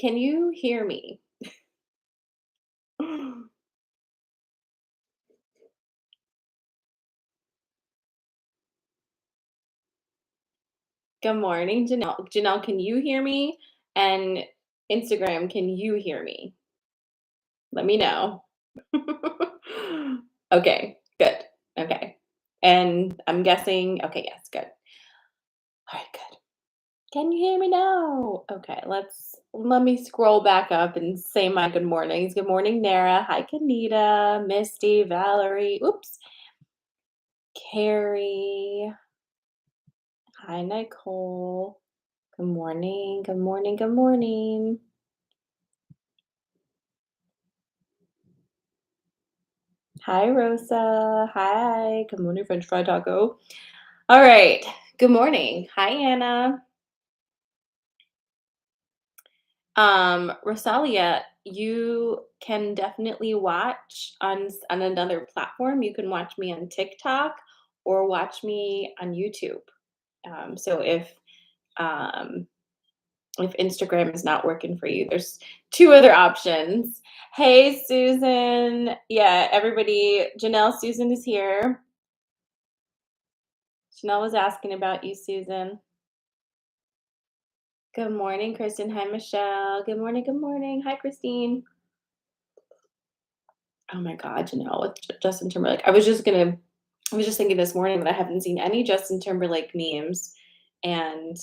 Can you hear me? Good morning, Janelle. Janelle, can you hear me? And Instagram, can you hear me? Let me know. Okay, good. Okay. And I'm guessing, okay, yes, good. All right, good. Can you hear me now? Okay, let me scroll back up and say my good mornings. Good morning, Nara. Hi, Kanita, Misty, Valerie. Oops, Carrie. Hi, Nicole. Good morning. Good morning. Good morning. Hi, Rosa. Hi. Good morning, French fry taco. All right. Good morning. Hi, Anna. Rosalia, you can definitely watch on another platform. You can watch me on TikTok or watch me on YouTube. So um, if Instagram is not working for you, there's two other options. Hey, Susan. Yeah, everybody. Janelle, Susan is here. Janelle was asking about you, Susan. Good morning, Kristen. Hi, Michelle. Good morning. Good morning. Hi, Christine. Oh my God, Janelle, with Justin Timberlake. I was just thinking this morning that I haven't seen any Justin Timberlake memes, and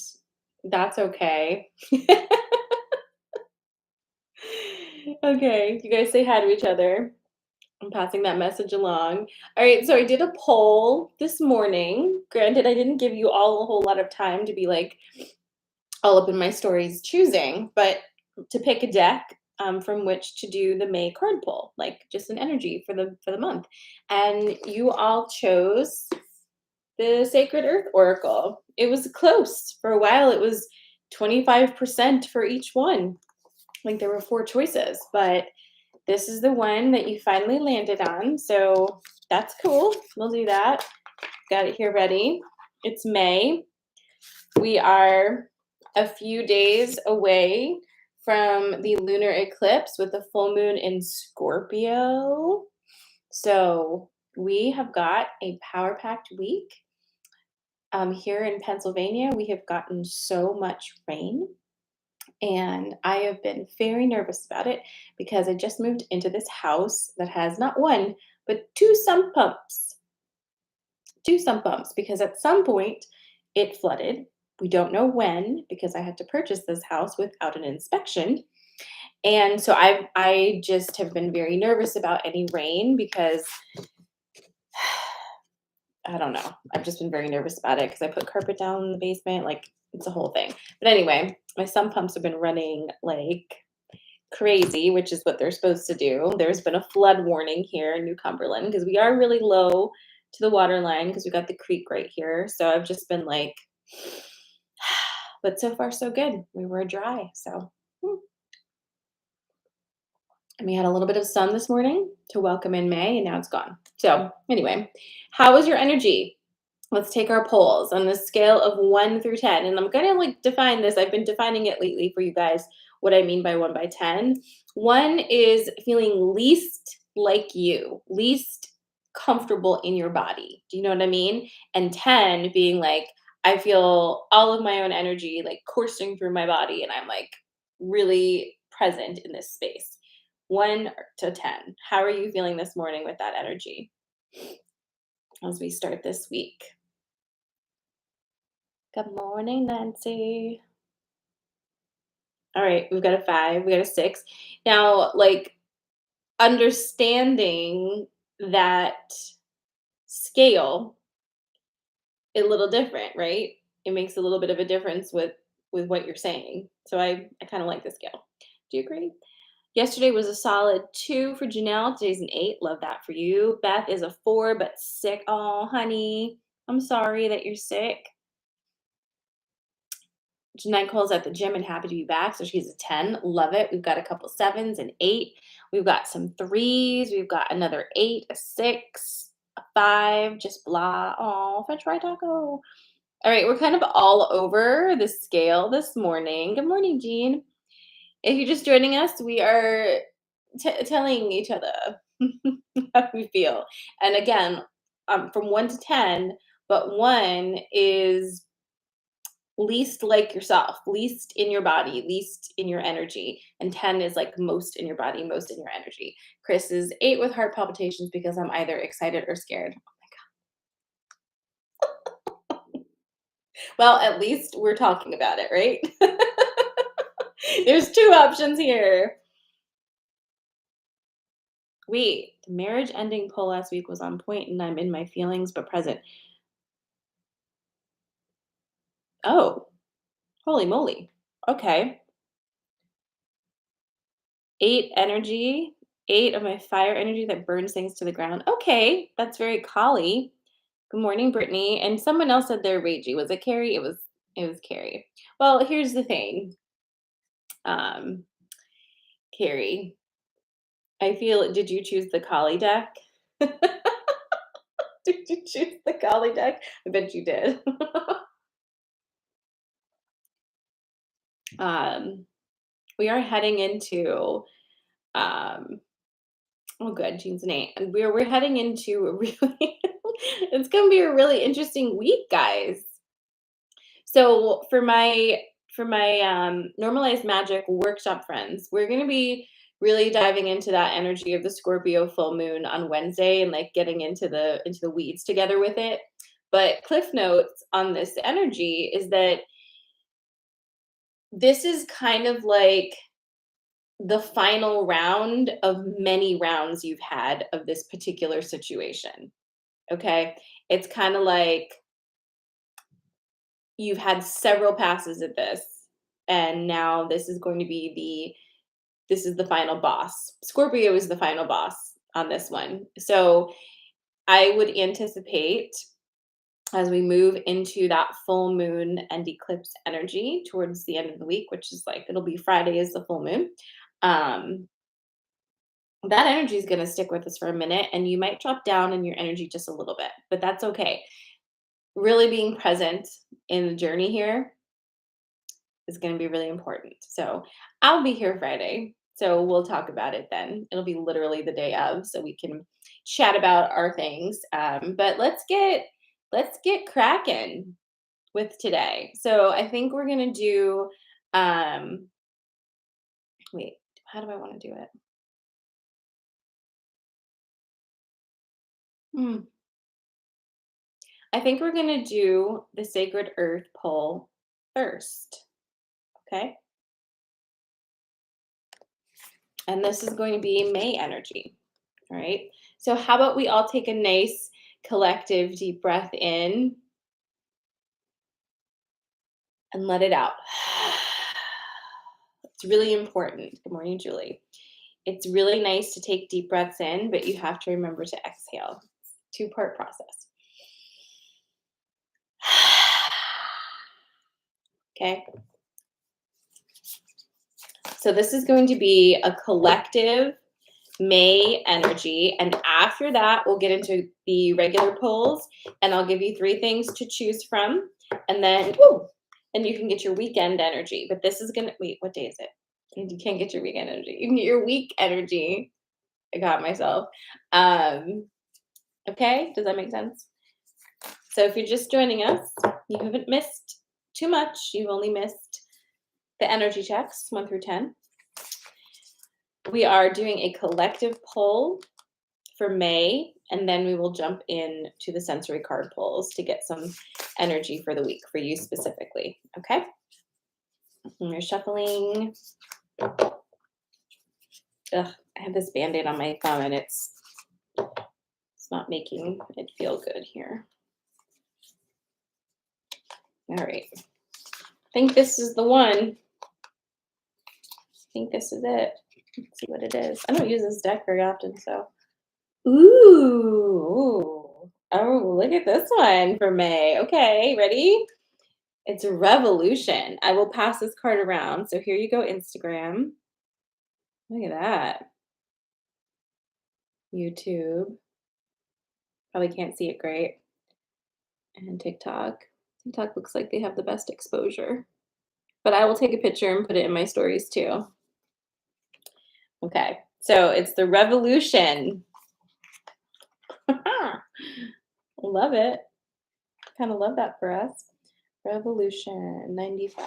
that's okay. Okay, you guys say hi to each other. I'm passing that message along. All right, so I did a poll this morning. Granted, I didn't give you all a whole lot of time to be like all up in my stories choosing, but to pick a deck from which to do the May card pull, like just an energy for the month. And you all chose the Sacred Earth Oracle. It was close. For a while it was 25% for each one. Like there were four choices, but this is the one that you finally landed on. So that's cool. We'll do that. Got it here ready. It's May. We are a few days away from the lunar eclipse with the full moon in Scorpio. So we have got a power packed week. Here in Pennsylvania, we have gotten so much rain, and I have been very nervous about it because I just moved into this house that has not one, but two sump pumps. Two sump pumps because at some point it flooded. We don't know when because I had to purchase this house without an inspection. And so I just have been very nervous about any rain because I don't know. I've just been very nervous about it because I put carpet down in the basement. Like it's a whole thing. But anyway, my sump pumps have been running like crazy, which is what they're supposed to do. There's been a flood warning here in New Cumberland because we are really low to the water line because we got the creek right here. So I've just been like, but so far so good. We were dry. So and we had a little bit of sun this morning to welcome in May, and now it's gone. So anyway, how was your energy? Let's take our polls on the scale of 1 through 10. And I'm gonna like define this. I've been defining it lately for you guys, what I mean by 1 by 10. 1 is feeling least like you, least comfortable in your body. Do you know what I mean? And 10 being like, I feel all of my own energy like coursing through my body, and I'm like really present in this space. 1 to 10. How are you feeling this morning with that energy as we start this week? Good morning, Nancy. All right, we've got a 5, we got a 6. Now, like, understanding that scale a little different, right? It makes a little bit of a difference with what you're saying. So I kind of like the scale. Do you agree? Yesterday was a solid 2 for Janelle. Today's an 8. Love that for you. Beth is a 4, but sick. Oh, honey, I'm sorry that you're sick. Nicole's at the gym and happy to be back, so she's a 10. Love it. We've got a couple 7s and 8. We've got some 3s. We've got another 8, a 6, a 5, just blah. Oh, French fry taco. All right, we're kind of all over the scale this morning. Good morning, Jean. If you're just joining us, we are telling each other how we feel. And again, from 1 to 10, but 1 is least like yourself, least in your body, least in your energy, and 10 is like most in your body, most in your energy. Chris is 8 with heart palpitations because I'm either excited or scared. Well, at least we're talking about it, right? There's 2 options here. Wait, the marriage ending poll last week was on point and I'm in my feelings but present. Oh, holy moly. Okay. 8 energy, 8 of my fire energy that burns things to the ground. Okay, that's very Kali. Good morning, Brittany. And someone else said they're ragey. Was it Carrie? It was Carrie. Well, here's the thing. Um, Carrie, I feel did you choose the Kali deck? Did you choose the Kali deck? I bet you did. um, we are heading into oh good, Jean's an 8. And we're heading into a really it's gonna be a really interesting week, guys. So for my normalized magic workshop friends, we're gonna be really diving into that energy of the Scorpio full moon on Wednesday and like getting into the weeds together with it. But cliff notes on this energy is that this is kind of like the final round of many rounds you've had of this particular situation. Okay. It's kind of like you've had several passes at this, and now this is going to be this is the final boss. Scorpio is the final boss on this one. So I would anticipate as we move into that full moon and eclipse energy towards the end of the week, which is like it'll be Friday is the full moon. Um, that energy is going to stick with us for a minute, and you might drop down in your energy just a little bit, but that's okay. Really being present in the journey here is going to be really important. So I'll be here Friday. So we'll talk about it then. It'll be literally the day of, so we can chat about our things. But let's get cracking with today. So I think we're gonna do. Um, wait, how do I want to do it? Hmm. I think we're gonna do the sacred earth poll first. Okay, and this is going to be May energy. All right. So, how about we all take a nice collective deep breath in and let it out? It's really important. Good morning, Julie. It's really nice to take deep breaths in, but you have to remember to exhale. Two-part process. Okay. So, this is going to be a collective May energy. And after that, we'll get into the regular polls and I'll give you 3 things to choose from. And then, woo, and you can get your weekend energy. But this is going to, wait, what day is it? You can't get your weekend energy. You can get your week energy. I got myself. Um, okay, does that make sense? So if you're just joining us, you haven't missed too much. You've only missed the energy checks 1 through 10. We are doing a collective poll for May, and then we will jump in to the sensory card pulls to get some energy for the week for you specifically. Okay. And you're shuffling. Ugh, I have this band-aid on my thumb and it's not making it feel good here. All right. I think this is the one. I think this is it. Let's see what it is. I don't use this deck very often, so. Ooh. Oh, look at this one for May. Okay, ready? It's a revolution. I will pass this card around. So here you go, Instagram. Look at that. YouTube. Probably can't see it great. And TikTok. TikTok looks like they have the best exposure. But I will take a picture and put it in my stories too. Okay. So it's the revolution. Love it. Kind of love that for us. Revolution 95.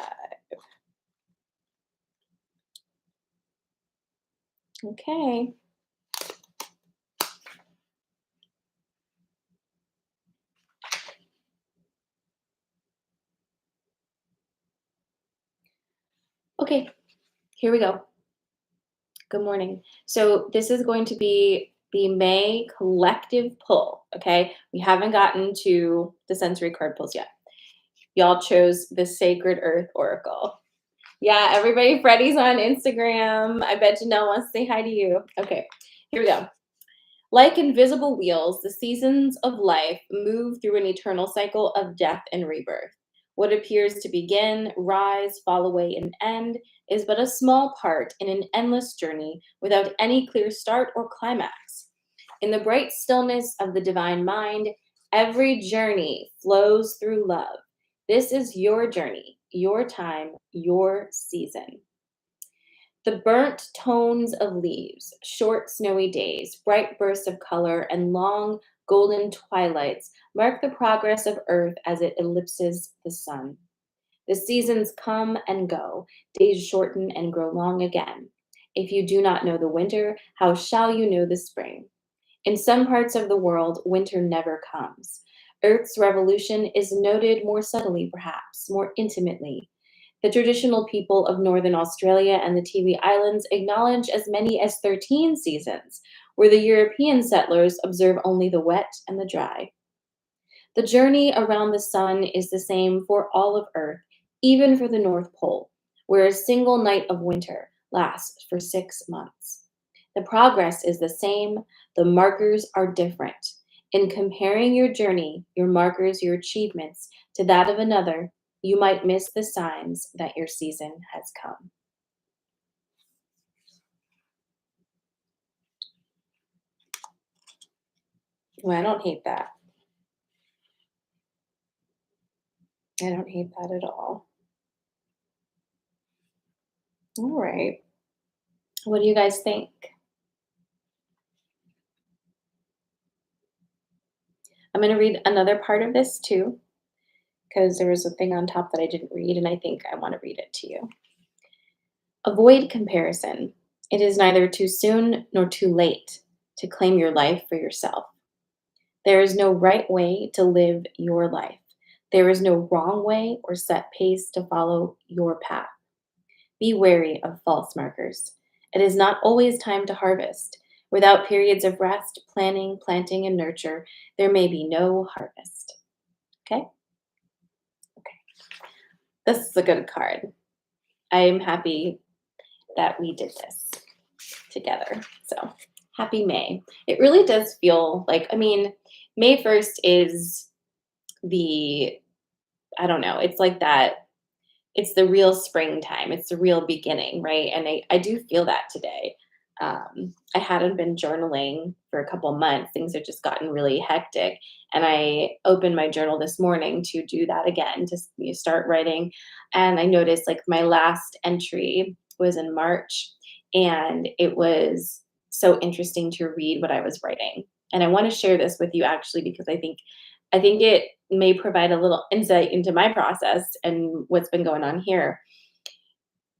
Okay. Okay. Here we go. Good morning. So this is going to be the May collective pull. Okay. We haven't gotten to the sensory card pulls yet. Y'all chose the Sacred Earth Oracle. Yeah, everybody, Freddie's on Instagram. I bet Janelle wants to say hi to you. Okay, here we go. Like invisible wheels, the seasons of life move through an eternal cycle of death and rebirth. What appears to begin, rise, fall away, and end is but a small part in an endless journey without any clear start or climax. In the bright stillness of the divine mind, every journey flows through love. This is your journey, your time, your season. The burnt tones of leaves, short snowy days, bright bursts of color, and long golden twilights mark the progress of Earth as it ellipses the sun. The seasons come and go, days shorten and grow long again. If you do not know the winter, how shall you know the spring? In some parts of the world, winter never comes. Earth's revolution is noted more subtly, perhaps, more intimately. The traditional people of Northern Australia and the Tiwi Islands acknowledge as many as 13 seasons, where the European settlers observe only the wet and the dry. The journey around the sun is the same for all of Earth, even for the North Pole, where a single night of winter lasts for 6 months. The progress is the same, the markers are different. In comparing your journey, your markers, your achievements to that of another, you might miss the signs that your season has come. Well, I don't hate that. I don't hate that at all. All right. What do you guys think? I'm going to read another part of this too, because there was a thing on top that I didn't read, and I think I want to read it to you. Avoid comparison. It is neither too soon nor too late to claim your life for yourself. There is no right way to live your life. There is no wrong way or set pace to follow your path. Be wary of false markers. It is not always time to harvest. Without periods of rest, planning, planting, and nurture, there may be no harvest. Okay? Okay. This is a good card. I am happy that we did this together. So happy May. It really does feel like, I mean, May 1st is the, I don't know, it's like that, it's the real springtime. It's the real beginning, right? And I do feel that today. I hadn't been journaling for a couple months. Things had just gotten really hectic. And I opened my journal this morning to do that again, to start writing. And I noticed like my last entry was in March. And it was so interesting to read what I was writing. And I want to share this with you actually because I think it may provide a little insight into my process and what's been going on here.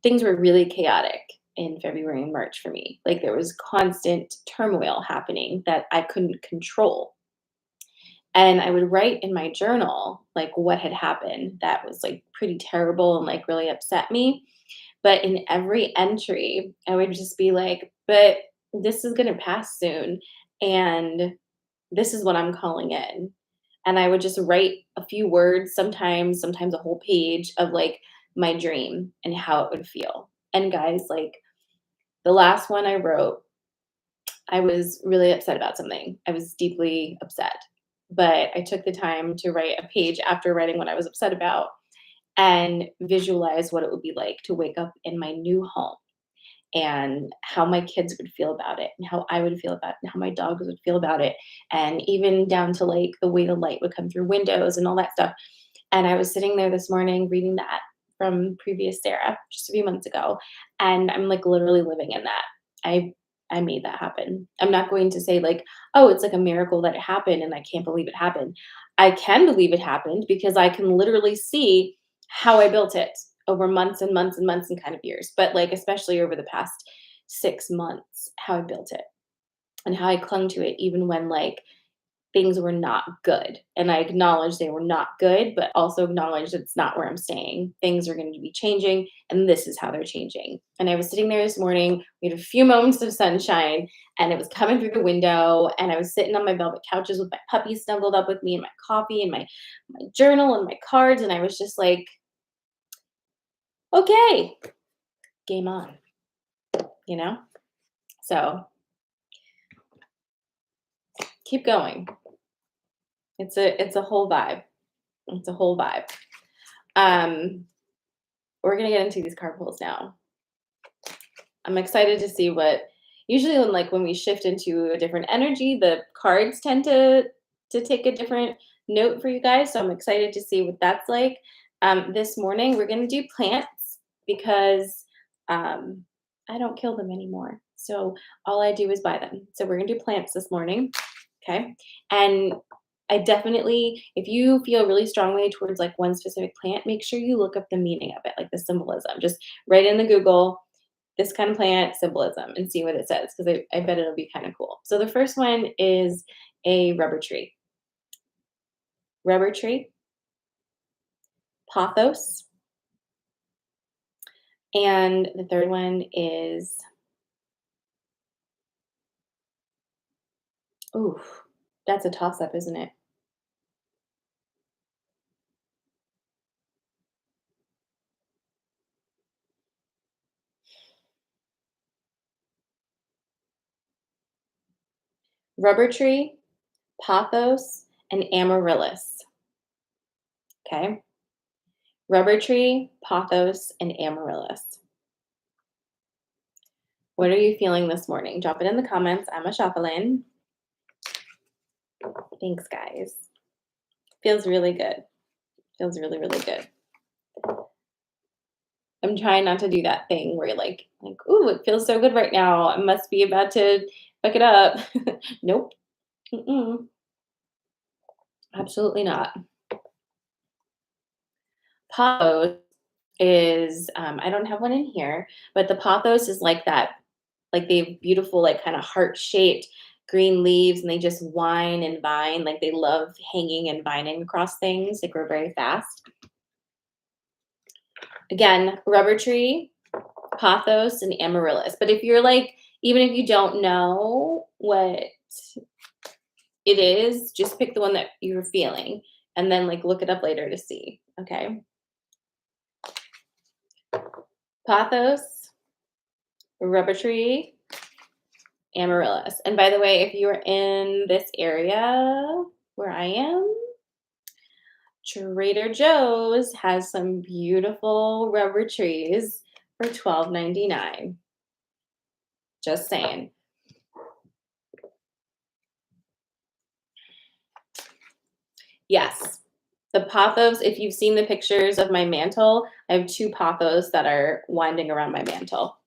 Things were really chaotic in February and March for me. Like there was constant turmoil happening that I couldn't control. And I would write in my journal like what had happened that was like pretty terrible and like really upset me. But in every entry, I would just be like, but this is going to pass soon. And this is what I'm calling in. And I would just write a few words, sometimes a whole page of like my dream and how it would feel. And guys, like the last one I wrote, I was really upset about something. I was deeply upset. But I took the time to write a page after writing what I was upset about and visualize what it would be like to wake up in my new home and how my kids would feel about it and how I would feel about it and how my dogs would feel about it. And even down to like the way the light would come through windows and all that stuff. And I was sitting there this morning reading that from previous Sarah just a few months ago. And I'm like literally living in that. I I made that happen. I'm not going to say like, "Oh, it's like a miracle that it happened and I can't believe it happened." I can believe it happened because I can literally see how I built it over months and months and months and kind of years, but like especially over the past 6 months, how I built it and how I clung to it even when like things were not good. And I acknowledge they were not good, but also acknowledge it's not where I'm staying. Things are going to be changing, and this is how they're changing. And I was sitting there this morning, we had a few moments of sunshine, and it was coming through the window. And I was sitting on my velvet couches with my puppy snuggled up with me, and my coffee, and my journal, and my cards. And I was just like, okay, game on, you know? So keep going. It's a whole vibe. It's a whole vibe. Um, we're gonna get into these card pulls now. I'm excited to see what usually when we shift into a different energy, the cards tend to take a different note for you guys. So I'm excited to see what that's like. This morning we're gonna do plants because um, I don't kill them anymore. So all I do is buy them. So we're gonna do plants this morning. Okay. And I definitely, if you feel really strongly towards like one specific plant, make sure you look up the meaning of it, like the symbolism. Just write in the Google this kind of plant symbolism and see what it says because I bet it'll be kind of cool. So the first one is a rubber tree. Rubber tree, pothos, and the third one is ooh, that's a toss up, isn't it? Rubber tree, pothos, and amaryllis. Okay. Rubber tree, pothos, and amaryllis. What are you feeling this morning? Drop it in the comments. I'm a shuffling. Thanks, guys. Feels really good. Feels really, really good. I'm trying not to do that thing where you're like, "Ooh, it feels so good right now. I must be about to fuck it up." Nope. Mm-mm. Absolutely not. Pothos is, I don't have one in here, but the pothos is like that, like they have beautiful, like kind of heart shaped green leaves, and they just wine and vine. Like they love hanging and vining across things. They grow very fast. Again, rubber tree, pothos, and amaryllis. But if you're like, even if you don't know what it is, just pick the one that you're feeling and then like look it up later to see. Okay. Pothos, rubber tree, amaryllis. And by the way, if you're in this area where I am, Trader Joe's has some beautiful rubber trees for $12.99. Just saying. Yes. The pothos, if you've seen the pictures of my mantle, I have two pothos that are winding around my mantle.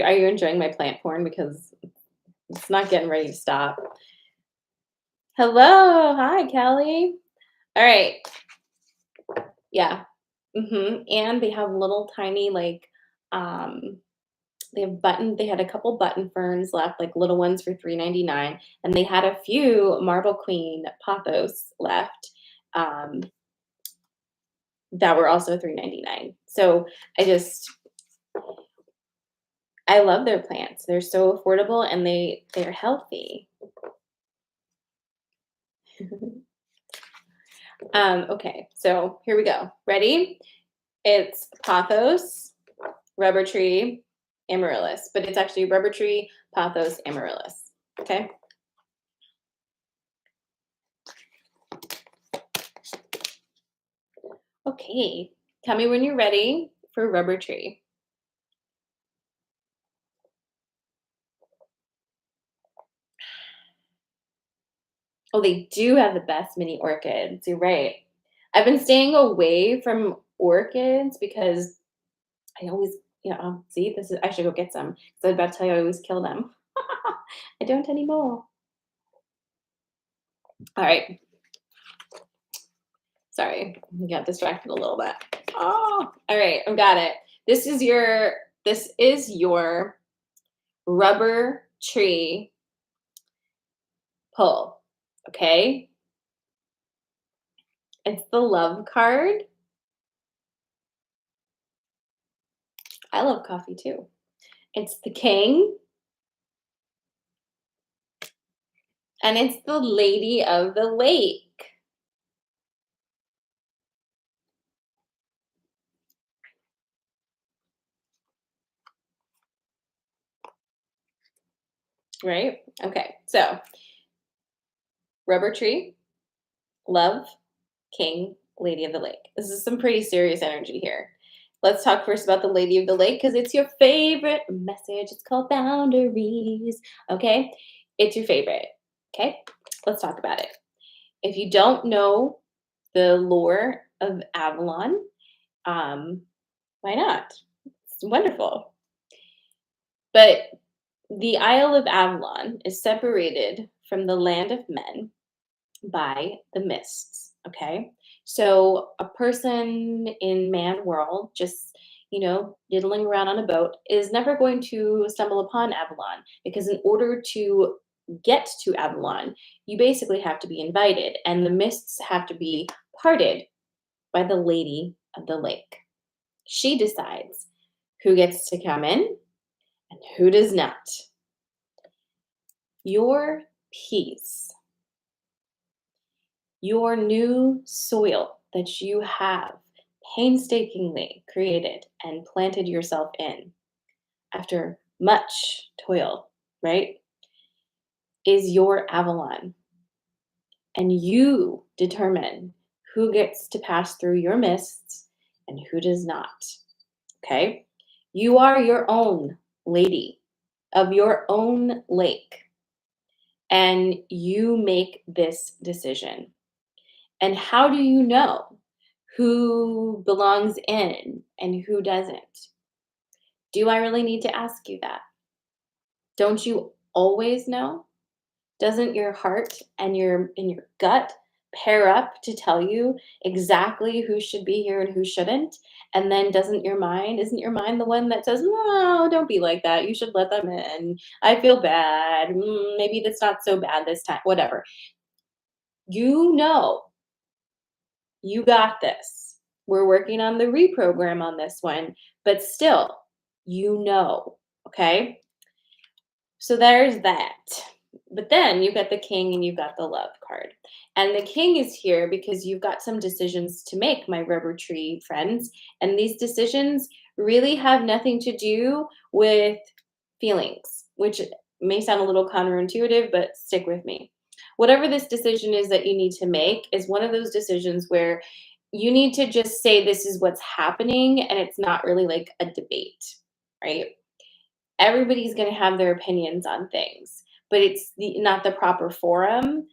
Are you enjoying my plant porn? Because it's not getting ready to stop. Hello. Hi, Kelly. All right. Yeah. And they have little tiny um they had a couple button ferns left, like little ones for $3.99, and they had a few Marble Queen pothos left. Um, that were also $3.99. So I love their plants. They're so affordable and they're healthy. Okay, so here we go. Ready? It's pothos, rubber tree, amaryllis, but it's actually rubber tree, pothos, amaryllis. Okay. Okay. Tell me when you're ready for rubber tree. Oh, they do have the best mini orchids. You're right. I've been staying away from orchids because I always, see, this is, I should go get some. So I was about to tell you I always kill them. I don't anymore. All right. Sorry, I got distracted a little bit. Oh, all right, I've got it. This is your rubber tree pull. Okay? It's the love card. I love coffee too. It's the king and it's the lady of the lake, right? Okay. So, rubber tree, love, king, lady of the lake. This is some pretty serious energy here. Let's talk first about the lady of the lake because it's your favorite message. It's called boundaries. Okay. It's your favorite. Okay. Let's talk about it. If you don't know the lore of Avalon, um, why not? It's wonderful. But the Isle of Avalon is separated from the land of men by the mists. Okay. So a person in man world, just, diddling around on a boat, is never going to stumble upon Avalon because in order to get to Avalon, you basically have to be invited, and the mists have to be parted by the lady of the lake. She decides who gets to come in and who does not. Your peace, your new soil that you have painstakingly created and planted yourself in after much toil, right, is your Avalon. And you determine who gets to pass through your mists and who does not. Okay? You are your own lady of your own lake, and you make this decision. And how do you know who belongs in and who doesn't? Do I really need to ask you that? Don't you always know? Doesn't your heart and your gut pair up to tell you exactly who should be here and who shouldn't? And then isn't your mind the one that says, "No, don't be like that. You should let them in. I feel bad. Maybe that's not so bad this time." Whatever. You know, you got this. We're working on the reprogram on this one, but still, okay? So there's that. But then you've got the king and you've got the love card. And the king is here because you've got some decisions to make, my rubber tree friends. And these decisions really have nothing to do with feelings, which may sound a little counterintuitive, but stick with me. Whatever this decision is that you need to make is one of those decisions where you need to just say this is what's happening and it's not really like a debate, right? Everybody's going to have their opinions on things, but it's not the proper forum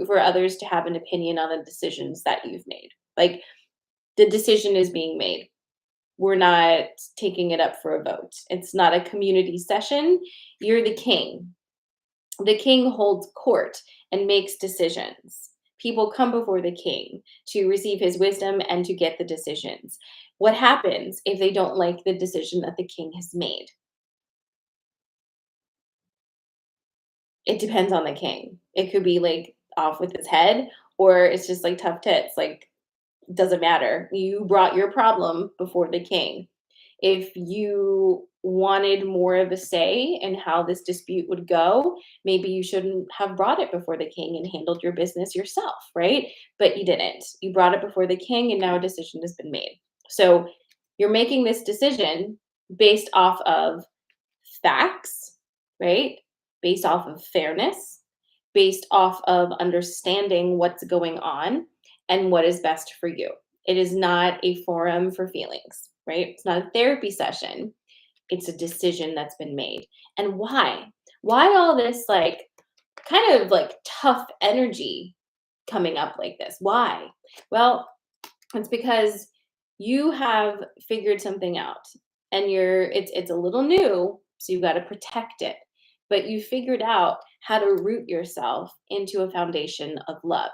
for others to have an opinion on the decisions that you've made. Like, the decision is being made. We're not taking it up for a vote. It's not a community session. You're the king. The king holds court and makes decisions. People come before the king to receive his wisdom and to get the decisions. What happens if they don't like the decision that the king has made? It depends on the king. It could be, like, off with his head, or it's just, like, tough tits, like, doesn't matter. You brought your problem before the king. If you wanted more of a say in how this dispute would go, maybe you shouldn't have brought it before the king and handled your business yourself, right? But you didn't. You brought it before the king, and now a decision has been made. So, you're making this decision based off of facts, right? Based off of fairness, based off of understanding what's going on and what is best for you. It is not a forum for feelings, right? It's not a therapy session. It's a decision that's been made. And why? Why all this, like, kind of like tough energy coming up like this? Why? Well, it's because You have figured something out, and it's a little new, so you've got to protect it. But you figured out how to root yourself into a foundation of love.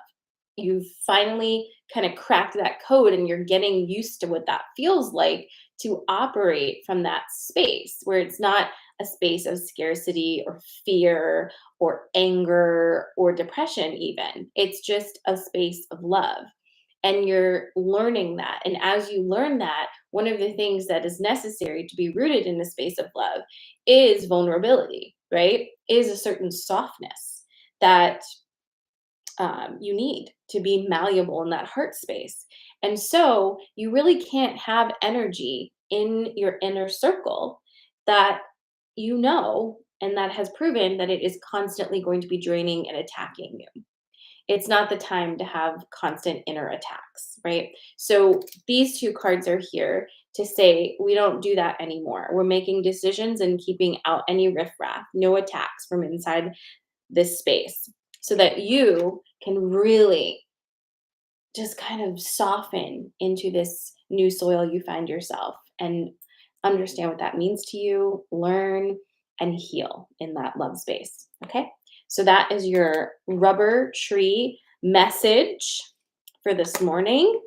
You've finally kind of cracked that code, and you're getting used to what that feels like to operate from that space where it's not a space of scarcity or fear or anger or depression, even. It's just a space of love. And you're learning that. And as you learn that, one of the things that is necessary to be rooted in the space of love is vulnerability, right? Is a certain softness that you need to be malleable in that heart space. And so you really can't have energy in your inner circle that and that has proven that it is constantly going to be draining and attacking you. It's not the time to have constant inner attacks, right? So these two cards are here to say we don't do that anymore. We're making decisions and keeping out any riffraff, no attacks from inside this space, so that you can really just kind of soften into this new soil you find yourself and understand what that means to you, learn and heal in that love space. Okay. So that is your rubber tree message for this morning.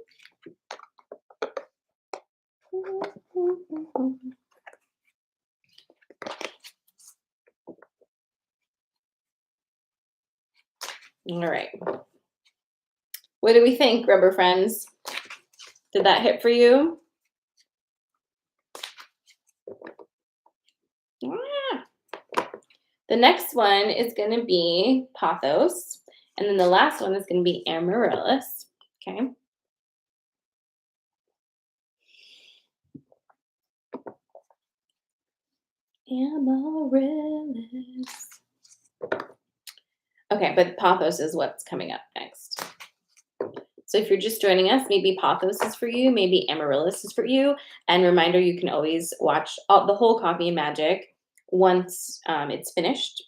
All right. What do we think, rubber friends? Did that hit for you? Ah. The next one is going to be Pathos. And then the last one is going to be Amaryllis. Okay. Amaryllis. Okay, but Pathos is what's coming up next. So if you're just joining us, maybe Pathos is for you, maybe Amaryllis is for you. And reminder, you can always watch the whole Coffee and Magic once it's finished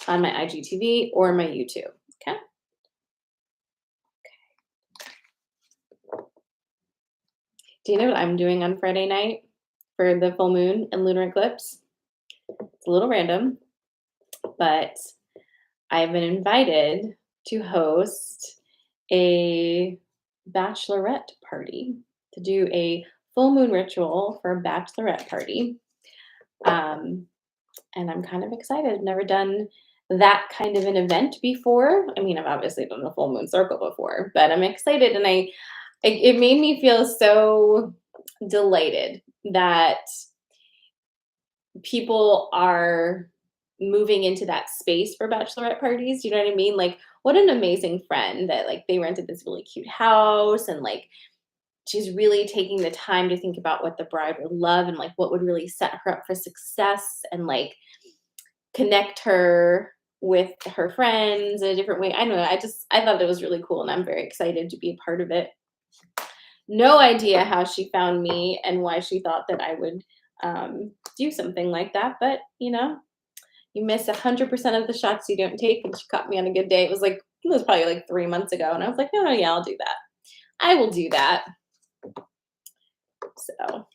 on my IGTV or my YouTube. Okay. Do you know what I'm doing on Friday night for the full moon and lunar eclipse? It's a little random, but I've been invited to host a bachelorette party, to do a full moon ritual for a bachelorette party. And I'm kind of excited. I've never done that kind of an event before. I mean, I've obviously done the full moon circle before, but I'm excited, and it made me feel so delighted that people are moving into that space for bachelorette parties. You know what I mean? Like, what an amazing friend that, like, they rented this really cute house, and like she's really taking the time to think about what the bride would love and like what would really set her up for success, and like connect her with her friends in a different way. I don't know. I thought it was really cool, and I'm very excited to be a part of it. No idea how she found me and why she thought that I would do something like that, but you miss 100% of the shots you don't take, and she caught me on a good day. It was probably like 3 months ago, and I was like, no, yeah, I'll do that. I will do that. So,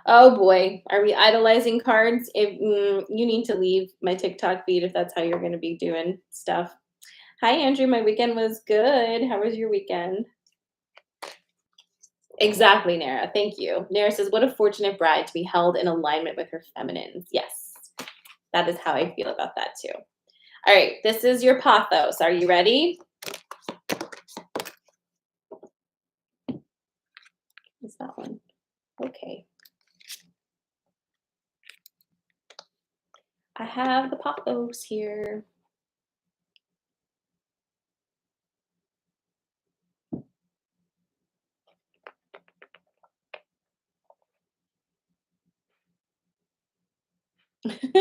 oh boy, are we idolizing cards? You need to leave my TikTok feed if that's how you're going to be doing stuff. Hi, Andrew. My weekend was good. How was your weekend? Exactly, Nara. Thank you. Nara says, what a fortunate bride to be held in alignment with her feminines. Yes, that is how I feel about that too. All right, this is your Pathos. Are you ready? What's that one? Okay. I have the Pathos here.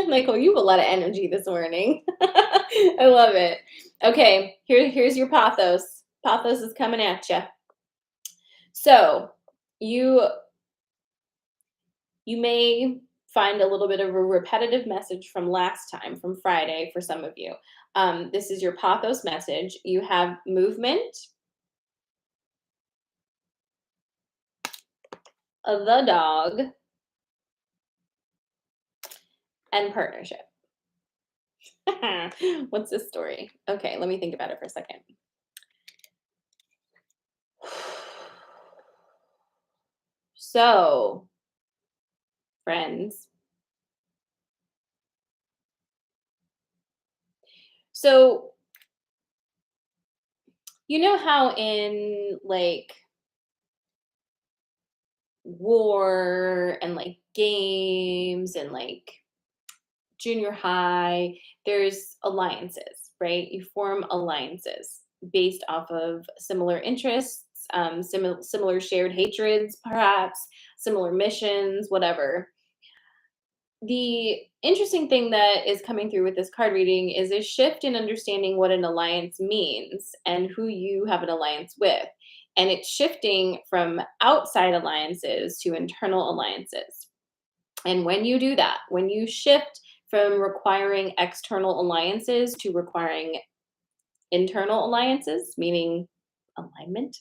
Michael, you have a lot of energy this morning. I love it. Okay, here's your Pathos. Pathos is coming at you. So you may find a little bit of a repetitive message from last time, from Friday, for some of you. This is your Pathos message. You have movement, the dog, and partnership. What's this story? Okay, let me think about it for a second. So, friends. So, you know how in like war and like games and like junior high, there's alliances, right? You form alliances based off of similar interests, similar shared hatreds, perhaps similar missions, whatever. The interesting thing that is coming through with this card reading is a shift in understanding what an alliance means and who you have an alliance with. And it's shifting from outside alliances to internal alliances. And when you do that, when you shift from requiring external alliances to requiring internal alliances, meaning alignment,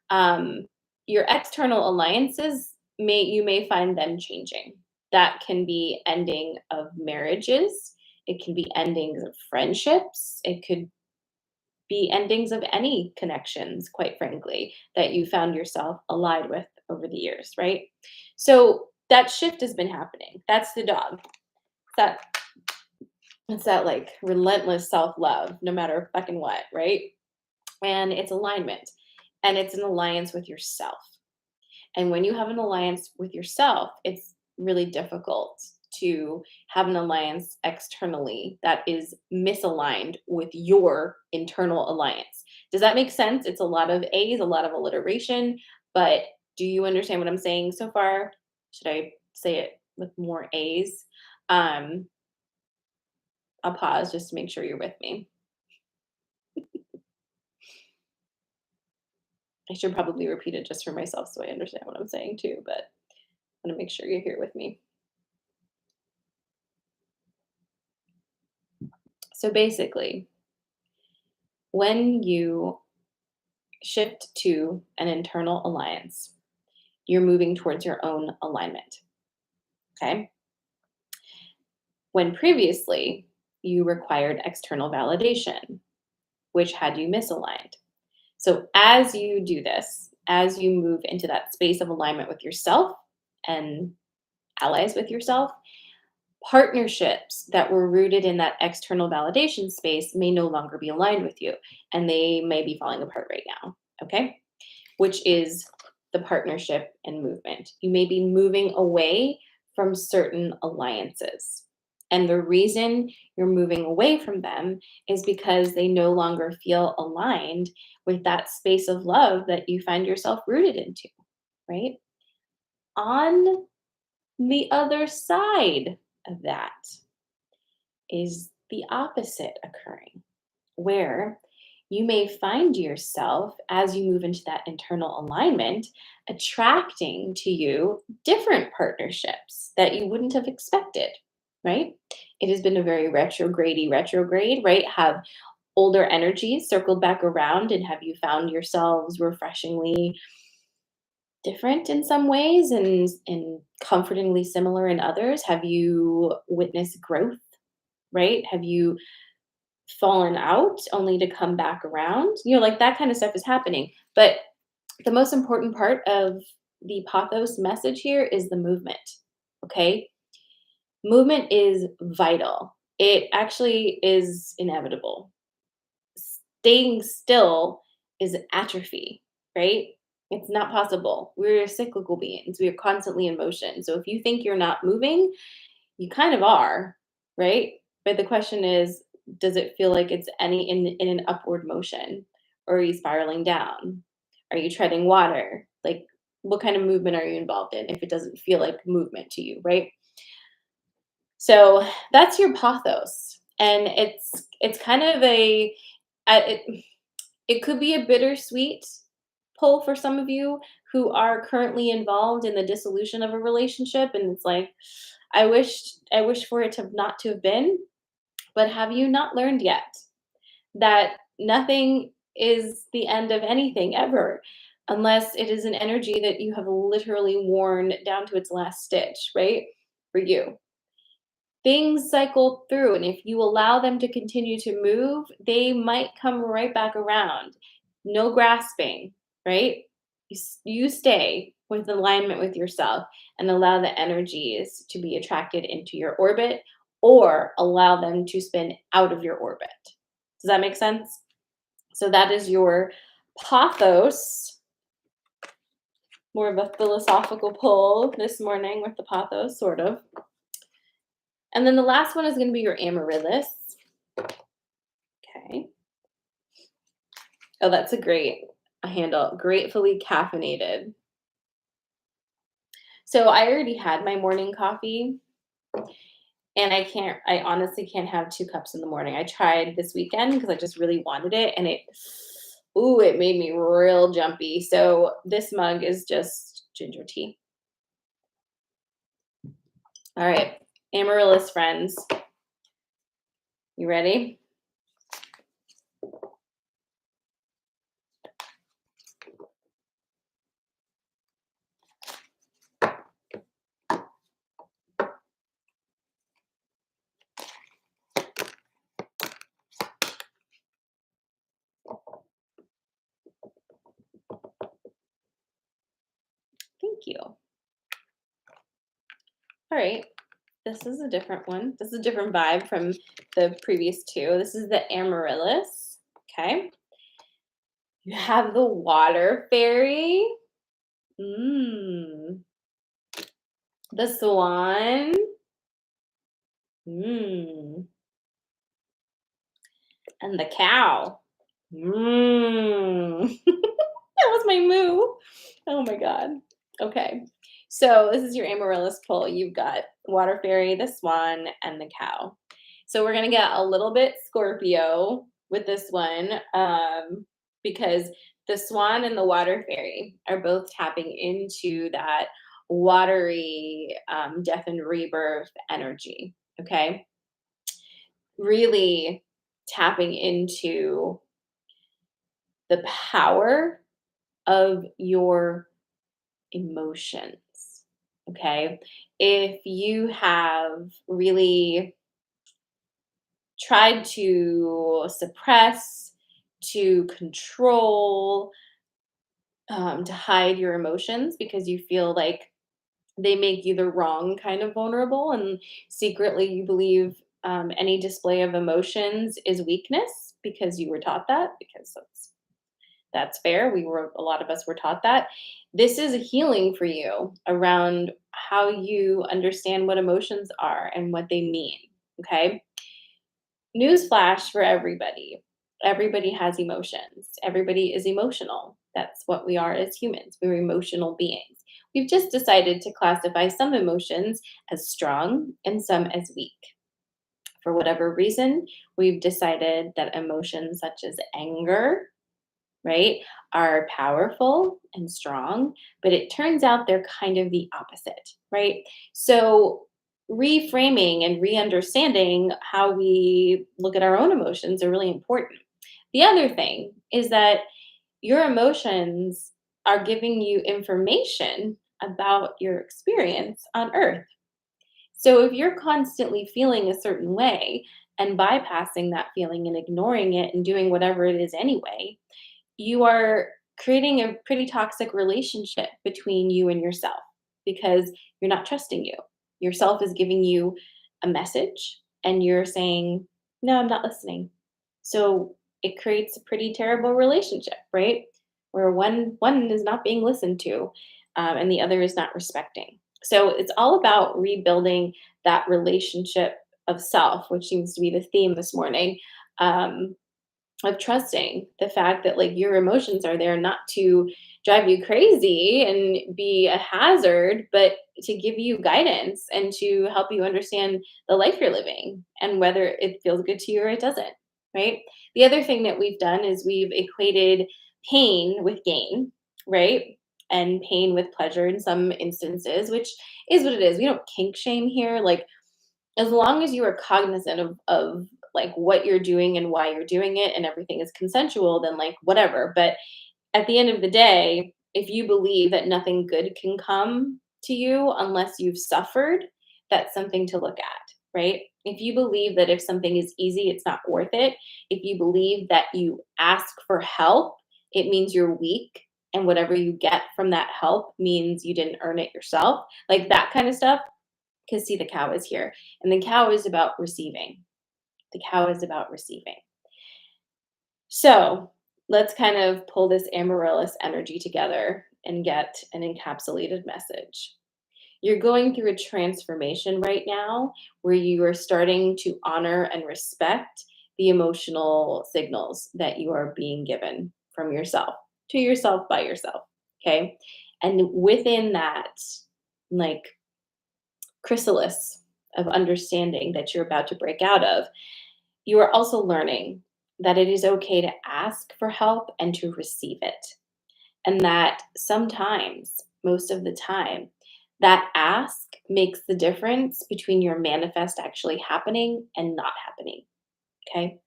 um, your external alliances may find them changing. That can be ending of marriages. It can be endings of friendships. It could be endings of any connections, quite frankly, that you found yourself allied with over the years, right? So that shift has been happening. That's the dog. That it's that like relentless self-love, no matter fucking what, right? And it's alignment. And it's an alliance with yourself. And when you have an alliance with yourself, it's really difficult to have an alliance externally that is misaligned with your internal alliance. Does that make sense? It's a lot of A's, a lot of alliteration, but do you understand what I'm saying so far? Should I say it with more A's? Um, I'll pause just to make sure you're with me. I should probably repeat it just for myself so I understand what I'm saying too, but I'm gonna make sure you're here with me. So basically, when you shift to an internal alliance, you're moving towards your own alignment. Okay. When previously you required external validation, which had you misaligned. So as you do this, as you move into that space of alignment with yourself and allies with yourself, partnerships that were rooted in that external validation space may no longer be aligned with you and they may be falling apart right now. Okay. Which is the partnership and movement. You may be moving away from certain alliances. And the reason you're moving away from them is because they no longer feel aligned with that space of love that you find yourself rooted into, right? On the other side of that is the opposite occurring, where you may find yourself as you move into that internal alignment attracting to you different partnerships that you wouldn't have expected, right? It has been a very retrograde, right? Have older energies circled back around and have you found yourselves refreshingly different in some ways and comfortingly similar in others? Have you witnessed growth, right? Have you fallen out only to come back around? You know, like that kind of stuff is happening. But the most important part of the pathos message here is the movement. Okay. Movement is vital. It actually is inevitable. Staying still is atrophy, right? It's not possible. We're cyclical beings. We are constantly in motion. So if you think you're not moving, you kind of are, right? But the question is, does it feel like it's any in an upward motion? Or are you spiraling down? Are you treading water? Like what kind of movement are you involved in if it doesn't feel like movement to you, right? So that's your pathos. And it's kind of it, it could be a bittersweet pull for some of you who are currently involved in the dissolution of a relationship and it's like I wish for it to not to have been, but have you not learned yet that nothing is the end of anything ever? unless it is an energy that you have literally worn down to its last stitch, right? For you. Things cycle through, and if you allow them to continue to move, they might come right back around. No grasping, right? You stay with alignment with yourself and allow the energies to be attracted into your orbit or allow them to spin out of your orbit. Does that make sense? So that is your pathos, more of a philosophical pull this morning with the pathos, sort of. And then the last one is going to be your amaryllis. Okay. Oh, that's a great handle. Gratefully caffeinated. So I already had my morning coffee and I honestly can't have 2 cups in the morning. I tried this weekend because I just really wanted it and it made me real jumpy. So this mug is just ginger tea. All right, amaryllis friends. You ready? Thank you. All right. This is a different one. This is a different vibe from the previous two. This is the amaryllis. Okay. You have the water fairy. Mmm. The swan. Mmm. And the cow. Mmm. That was my moo. Oh my God. Okay. So this is your amaryllis pull. You've got water fairy, the swan, and the cow. So we're gonna get a little bit Scorpio with this one, because the swan and the water fairy are both tapping into that watery death and rebirth energy. Okay, really tapping into the power of your emotions. Okay. If you have really tried to suppress, to control, to hide your emotions because you feel like they make you the wrong kind of vulnerable, and secretly you believe any display of emotions is weakness because you were taught that, because that's fair. A lot of us were taught that. This is a healing for you around how you understand what emotions are and what they mean. Okay. Newsflash for everybody. Everybody has emotions. Everybody is emotional. That's what we are as humans. We're emotional beings. We've just decided to classify some emotions as strong and some as weak. For whatever reason, we've decided that emotions such as anger, right, are powerful and strong, but it turns out they're kind of the opposite, right? So, reframing and re understanding how we look at our own emotions are really important. The other thing is that your emotions are giving you information about your experience on earth. So, if you're constantly feeling a certain way and bypassing that feeling and ignoring it and doing whatever it is anyway, you are creating a pretty toxic relationship between you and yourself because you're not trusting you. Yourself is giving you a message and you're saying, "No, I'm not listening." So it creates a pretty terrible relationship, right? Where one is not being listened to, and the other is not respecting. So it's all about rebuilding that relationship of self, which seems to be the theme this morning. Um, of trusting the fact that like your emotions are there not to drive you crazy and be a hazard, but to give you guidance and to help you understand the life you're living and whether it feels good to you or it doesn't, right? The other thing that we've done is we've equated pain with gain, right? And pain with pleasure in some instances, which is what it is. We don't kink shame here. Like, as long as you are cognizant of like what you're doing and why you're doing it and everything is consensual, then like whatever. But at the end of the day, if you believe that nothing good can come to you unless you've suffered, that's something to look at, right? If you believe that if something is easy, it's not worth it, if you believe that you ask for help, it means you're weak, and whatever you get from that help means you didn't earn it yourself, like that kind of stuff, because see, the cow is here, and the cow is about receiving. The cow is about receiving. So let's kind of pull this amaryllis energy together and get an encapsulated message. You're going through a transformation right now where you are starting to honor and respect the emotional signals that you are being given from yourself to yourself by yourself. Okay. And within that, like, chrysalis of understanding that you're about to break out of, you are also learning that it is okay to ask for help and to receive it. And that sometimes, most of the time, that ask makes the difference between your manifest actually happening and not happening. Okay.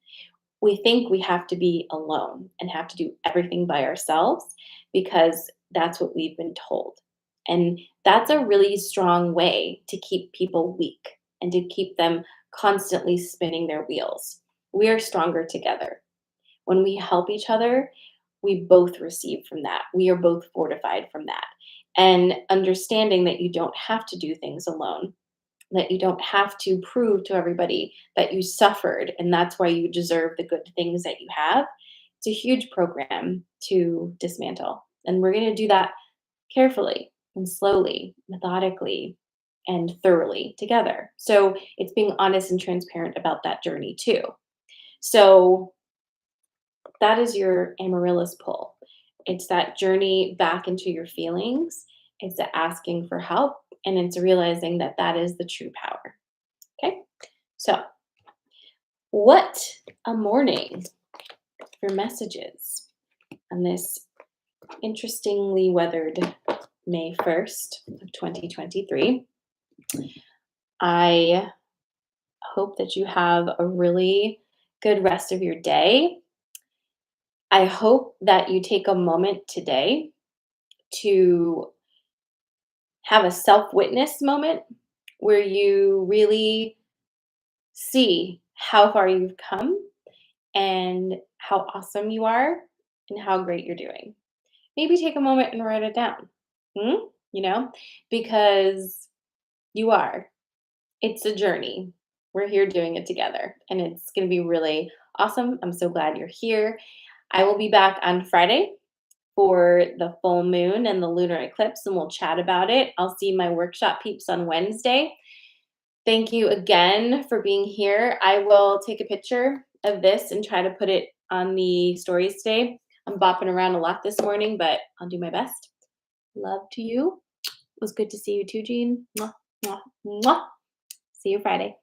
We think we have to be alone and have to do everything by ourselves because that's what we've been told. And that's a really strong way to keep people weak and to keep them constantly spinning their wheels. We are stronger together. When we help each other, we both receive from that. We are both fortified from that. And understanding that you don't have to do things alone, that you don't have to prove to everybody that you suffered and that's why you deserve the good things that you have. It's a huge program to dismantle. And we're going to do that carefully and slowly, methodically, and thoroughly together. So it's being honest and transparent about that journey too. So that is your amaryllis pull. It's that journey back into your feelings. It's the asking for help, and it's realizing that that is the true power. Okay. So, what a morning for messages on this interestingly weathered May 1st of 2023. I hope that you have a really good rest of your day. I hope that you take a moment today to have a self witness moment where you really see how far you've come and how awesome you are and how great you're doing. Maybe take a moment and write it down. You know, because you are. It's a journey. We're here doing it together, and it's going to be really awesome. I'm so glad you're here. I will be back on Friday for the full moon and the lunar eclipse, and we'll chat about it. I'll see my workshop peeps on Wednesday. Thank you again for being here. I will take a picture of this and try to put it on the stories today. I'm bopping around a lot this morning, but I'll do my best. Love to you. It was good to see you too, Jean. Mwah, mwah, mwah. See you Friday.